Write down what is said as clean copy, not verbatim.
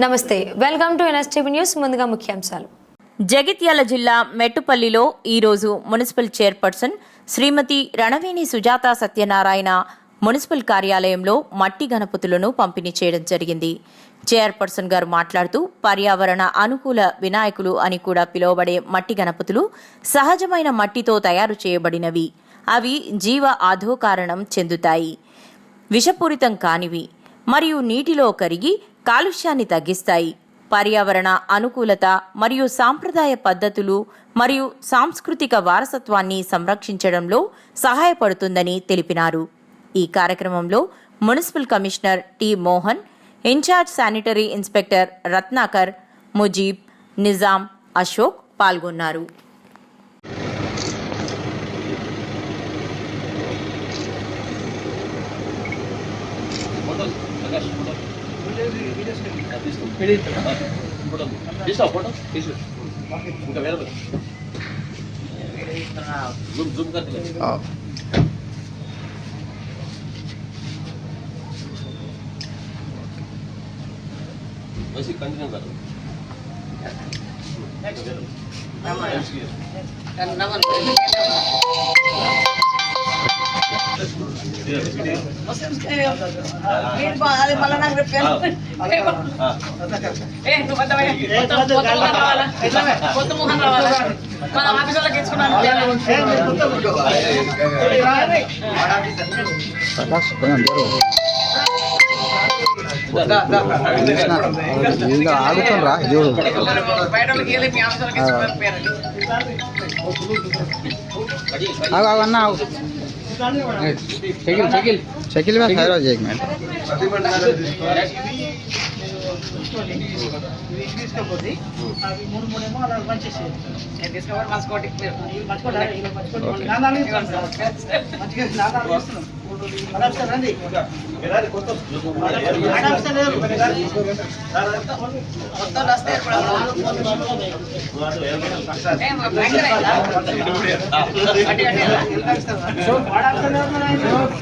నమస్తే, welcome to NSTV news. ముందుగా ముఖ్యాంశాలు. జగిత్యాల జిల్లా మెట్టుపల్లిలో ఈరోజు మున్సిపల్ చైర్పర్సన్ శ్రీమతి రణవేణి సుజాత సత్యనారాయణ మున్సిపల్ కార్యాలయంలో మట్టి గణపతులను పంపిణీ చేయడం జరిగింది. చైర్పర్సన్ గారు మాట్లాడుతూ పర్యావరణ అనుకూల వినాయకులు అని కూడా పిలువబడే మట్టి గణపతులు సహజమైన మట్టితో తయారు చేయబడినవి. అవి జీవ అధోకారణం చెందుతాయి, విషపూరితం కానివి మరియు నీటిలో కరిగి కాలుష్యాన్ని తగ్గిస్తాయి. పర్యావరణ అనుకూలత మరియు సాంప్రదాయ పద్ధతులు మరియు సాంస్కృతిక వారసత్వాన్ని సంరక్షించడంలో సహాయపడుతుందని తెలిపినారు. ఈ కార్యక్రమంలో municipal commissioner T Mohan, in charge sanitary inspector Ratnakar, Mujeeb, Nizam, Ashok పాల్గొన్నారు. कंटिन्यू करो. ఆగుతుండ్రా చూడు అన్న షకిల్ షకిల్ షకిల్ में खैर हो जाए एक मिनट ఇంగ్లీష్ కాకపోతే అవి మూడు మూడేమో అలా మంచిసేది నేను డిస్కవర్ మస్కోటి మంచిగా నానాలు చేస్తున్నాం అడాప్షన్ రండి అడాప్షన్ లేదు మొత్తం రాస్తే అడాప్షన్